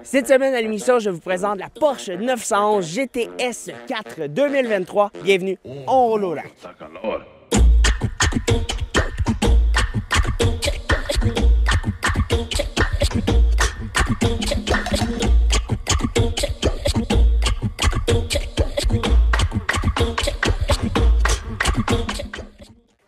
Cette semaine à l'émission, je vous présente la Porsche 911 GTS 4 2023. Bienvenue, on roule au lac.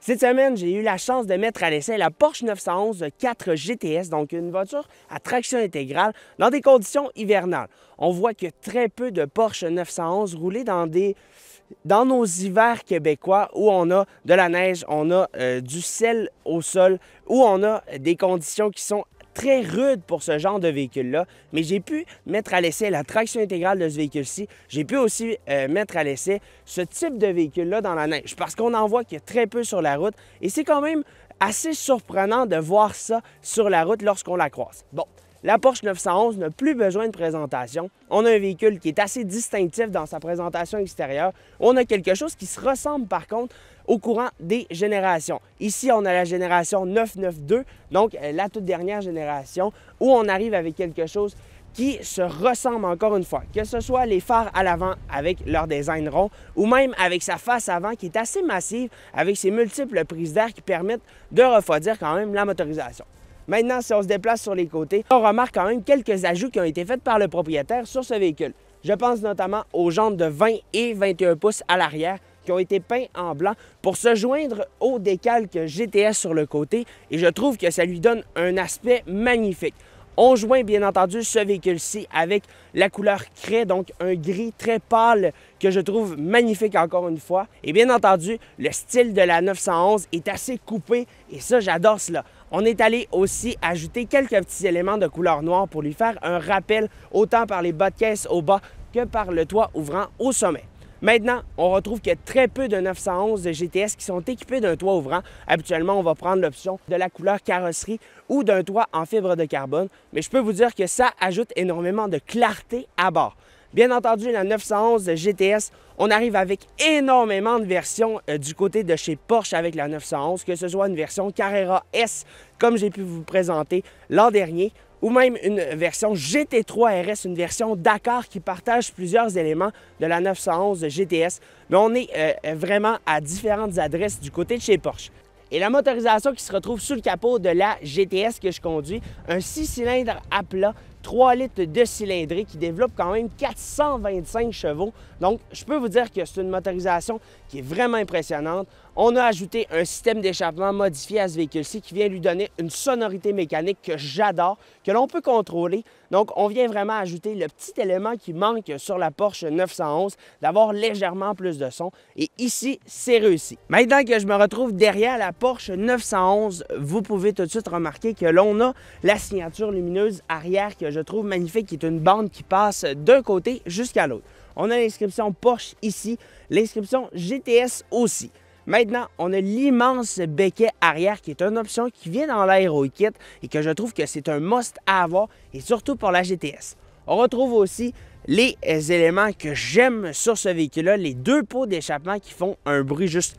Cette semaine, j'ai eu la chance de mettre à l'essai la Porsche 911 4 GTS, donc une voiture à traction intégrale dans des conditions hivernales. On voit que très peu de Porsche 911 roulés dans nos hivers québécois où on a de la neige, on a du sel au sol, où on a des conditions qui sont très rude pour ce genre de véhicule-là, mais j'ai pu mettre à l'essai la traction intégrale de ce véhicule-ci. J'ai pu aussi mettre à l'essai ce type de véhicule-là dans la neige, parce qu'on en voit qu'il y a très peu sur la route, et c'est quand même assez surprenant de voir ça sur la route lorsqu'on la croise. Bon, la Porsche 911 n'a plus besoin de présentation. On a un véhicule qui est assez distinctif dans sa présentation extérieure. On a quelque chose qui se ressemble par contre au courant des générations. Ici, on a la génération 992, donc la toute dernière génération, où on arrive avec quelque chose qui se ressemble encore une fois, que ce soit les phares à l'avant avec leur design rond ou même avec sa face avant qui est assez massive avec ses multiples prises d'air qui permettent de refroidir quand même la motorisation. Maintenant, si on se déplace sur les côtés, on remarque quand même quelques ajouts qui ont été faits par le propriétaire sur ce véhicule. Je pense notamment aux jantes de 20 et 21 pouces à l'arrière qui ont été peints en blanc pour se joindre au décalque GTS sur le côté et je trouve que ça lui donne un aspect magnifique. On joint bien entendu ce véhicule-ci avec la couleur craie, donc un gris très pâle que je trouve magnifique encore une fois. Et bien entendu, le style de la 911 est assez coupé et ça, j'adore cela. On est allé aussi ajouter quelques petits éléments de couleur noire pour lui faire un rappel autant par les bas de caisse au bas que par le toit ouvrant au sommet. Maintenant, on retrouve qu'il y a très peu de 911 de GTS qui sont équipés d'un toit ouvrant. Habituellement, on va prendre l'option de la couleur carrosserie ou d'un toit en fibre de carbone, mais je peux vous dire que ça ajoute énormément de clarté à bord. Bien entendu, la 911 de GTS, on arrive avec énormément de versions du côté de chez Porsche avec la 911, que ce soit une version Carrera S, comme j'ai pu vous présenter l'an dernier, ou même une version GT3 RS, une version Dakar qui partage plusieurs éléments de la 911 GTS. Mais on est vraiment à différentes adresses du côté de chez Porsche. Et la motorisation qui se retrouve sous le capot de la GTS que je conduis, un 6 cylindres à plat, 3 litres de cylindrée qui développe quand même 425 chevaux. Donc, je peux vous dire que c'est une motorisation qui est vraiment impressionnante. On a ajouté un système d'échappement modifié à ce véhicule-ci qui vient lui donner une sonorité mécanique que j'adore, que l'on peut contrôler. Donc, on vient vraiment ajouter le petit élément qui manque sur la Porsche 911, d'avoir légèrement plus de son. Et ici, c'est réussi. Maintenant que je me retrouve derrière la Porsche 911, vous pouvez tout de suite remarquer que l'on a la signature lumineuse arrière que je trouve magnifique, qui est une bande qui passe d'un côté jusqu'à l'autre. On a l'inscription Porsche ici, l'inscription GTS aussi. Maintenant, on a l'immense becquet arrière qui est une option qui vient dans l'Aero Kit et que je trouve que c'est un must à avoir et surtout pour la GTS. On retrouve aussi les éléments que j'aime sur ce véhicule-là, les deux pots d'échappement qui font un bruit juste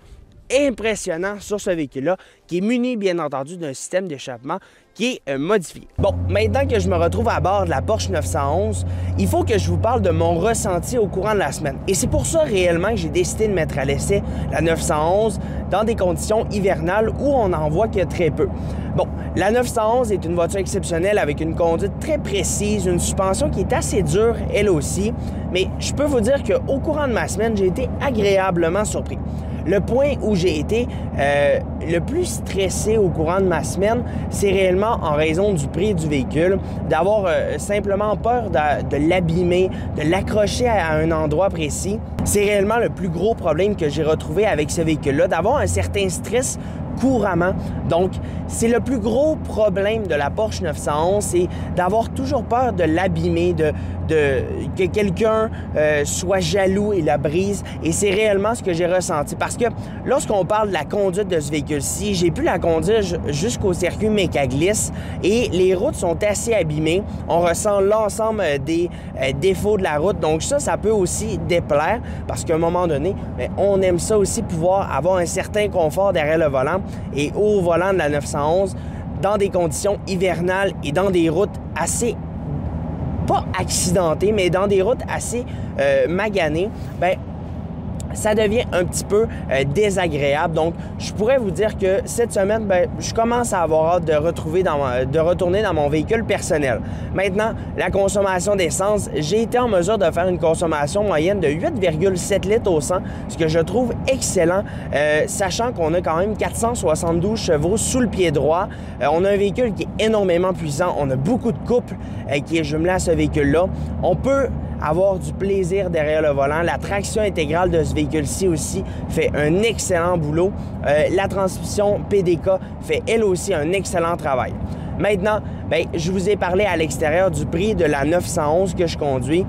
impressionnant sur ce véhicule-là, qui est muni bien entendu d'un système d'échappement qui est modifié. Bon, maintenant que je me retrouve à bord de la Porsche 911, il faut que je vous parle de mon ressenti au courant de la semaine. Et c'est pour ça réellement que j'ai décidé de mettre à l'essai la 911 dans des conditions hivernales où on en voit que très peu. Bon, la 911 est une voiture exceptionnelle avec une conduite très précise, une suspension qui est assez dure elle aussi, mais je peux vous dire qu'au courant de ma semaine, j'ai été agréablement surpris. Le point où j'ai été le plus stressé au courant de ma semaine, c'est réellement en raison du prix du véhicule, d'avoir simplement peur de l'abîmer, de l'accrocher à un endroit précis. C'est réellement le plus gros problème que j'ai retrouvé avec ce véhicule-là, d'avoir un certain stress couramment. Donc, c'est le plus gros problème de la Porsche 911, c'est d'avoir toujours peur de l'abîmer, que quelqu'un soit jaloux et la brise. Et c'est réellement ce que j'ai ressenti. Parce que lorsqu'on parle de la conduite de ce véhicule-ci, j'ai pu la conduire jusqu'au circuit Mécaglisse et les routes sont assez abîmées. On ressent l'ensemble des défauts de la route. Donc ça peut aussi déplaire parce qu'à un moment donné, on aime ça aussi pouvoir avoir un certain confort derrière le volant. Et au volant de la 911, dans des conditions hivernales et dans des routes assez pas accidenté, mais dans des routes assez maganées, bien, ça devient un petit peu désagréable. Donc, je pourrais vous dire que cette semaine, bien, je commence à avoir hâte de retourner dans mon véhicule personnel. Maintenant, la consommation d'essence, j'ai été en mesure de faire une consommation moyenne de 8,7 litres au 100, ce que je trouve excellent, sachant qu'on a quand même 472 chevaux sous le pied droit. On a un véhicule qui est énormément puissant. On a beaucoup de couple qui est jumelé à ce véhicule-là. On peut avoir du plaisir derrière le volant. La traction intégrale de ce véhicule-ci aussi fait un excellent boulot. La transmission PDK fait elle aussi un excellent travail. Maintenant, bien, je vous ai parlé à l'extérieur du prix de la 911 que je conduis.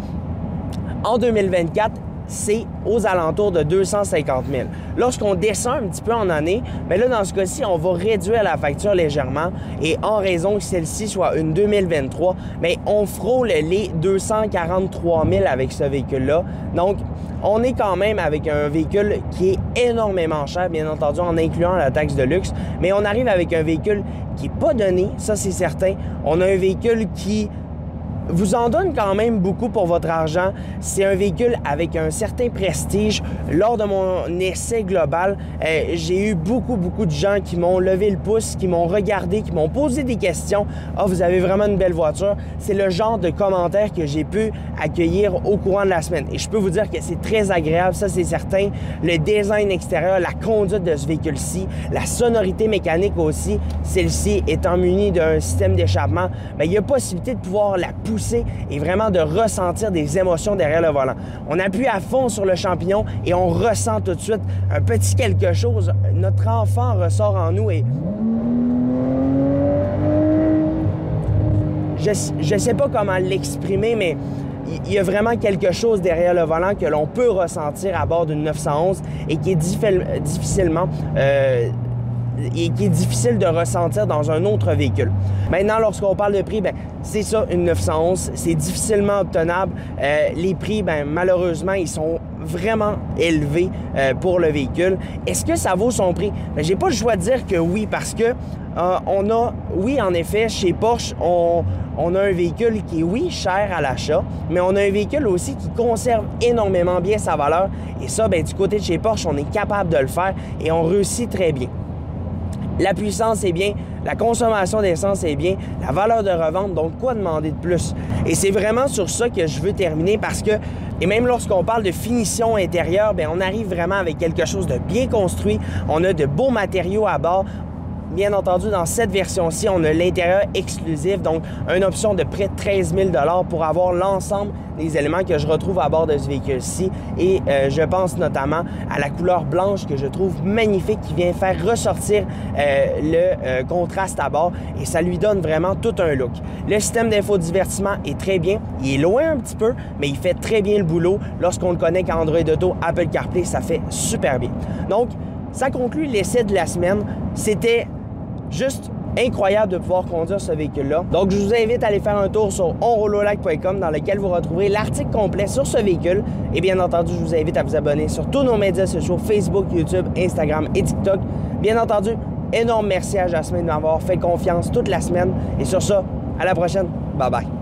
En 2024, c'est aux alentours de 250 000. Lorsqu'on descend un petit peu en année, bien là, dans ce cas-ci, on va réduire la facture légèrement et en raison que celle-ci soit une 2023, bien, on frôle les 243 000 avec ce véhicule-là. Donc, on est quand même avec un véhicule qui est énormément cher, bien entendu, en incluant la taxe de luxe, mais on arrive avec un véhicule qui n'est pas donné, ça c'est certain. On a un véhicule qui vous en donne quand même beaucoup pour votre argent. C'est un véhicule avec un certain prestige. Lors de mon essai global, j'ai eu beaucoup de gens qui m'ont levé le pouce, qui m'ont regardé, qui m'ont posé des questions. « Ah, vous avez vraiment une belle voiture. » C'est le genre de commentaires que j'ai pu accueillir au courant de la semaine. Et je peux vous dire que c'est très agréable, ça c'est certain. Le design extérieur, la conduite de ce véhicule-ci, la sonorité mécanique aussi, celle-ci étant munie d'un système d'échappement, bien, il y a possibilité de pouvoir la pousser et vraiment de ressentir des émotions derrière le volant. On appuie à fond sur le champignon et on ressent tout de suite un petit quelque chose. Notre enfant ressort en nous et je ne sais pas comment l'exprimer, mais il y a vraiment quelque chose derrière le volant que l'on peut ressentir à bord d'une 911 et qui est difficilement et qui est difficile de ressentir dans un autre véhicule. Maintenant, lorsqu'on parle de prix, bien, c'est ça, une 911, c'est difficilement obtenable. Les prix, bien, malheureusement, ils sont vraiment élevés pour le véhicule. Est-ce que ça vaut son prix? Bien, j'ai pas le choix de dire que oui, parce que oui, en effet, chez Porsche, on a un véhicule qui est, oui, cher à l'achat, mais on a un véhicule aussi qui conserve énormément bien sa valeur. Et ça, bien, du côté de chez Porsche, on est capable de le faire et on réussit très bien. La puissance est bien, la consommation d'essence est bien, la valeur de revente, donc quoi demander de plus? Et c'est vraiment sur ça que je veux terminer parce que, et même lorsqu'on parle de finition intérieure, bien, on arrive vraiment avec quelque chose de bien construit, on a de beaux matériaux à bord. Bien entendu, dans cette version-ci, on a l'intérieur exclusif, donc une option de près de 13 000 $ pour avoir l'ensemble des éléments que je retrouve à bord de ce véhicule-ci. Et je pense notamment à la couleur blanche que je trouve magnifique, qui vient faire ressortir le contraste à bord et ça lui donne vraiment tout un look. Le système d'infodivertissement est très bien. Il est loin un petit peu, mais il fait très bien le boulot. Lorsqu'on le connecte à Android Auto, Apple CarPlay, ça fait super bien. Donc, ça conclut l'essai de la semaine. C'était juste incroyable de pouvoir conduire ce véhicule-là. Donc, je vous invite à aller faire un tour sur onroulolac.com dans lequel vous retrouverez l'article complet sur ce véhicule. Et bien entendu, je vous invite à vous abonner sur tous nos médias sociaux, Facebook, YouTube, Instagram et TikTok. Bien entendu, énorme merci à Jasmine de m'avoir fait confiance toute la semaine. Et sur ça, à la prochaine. Bye bye.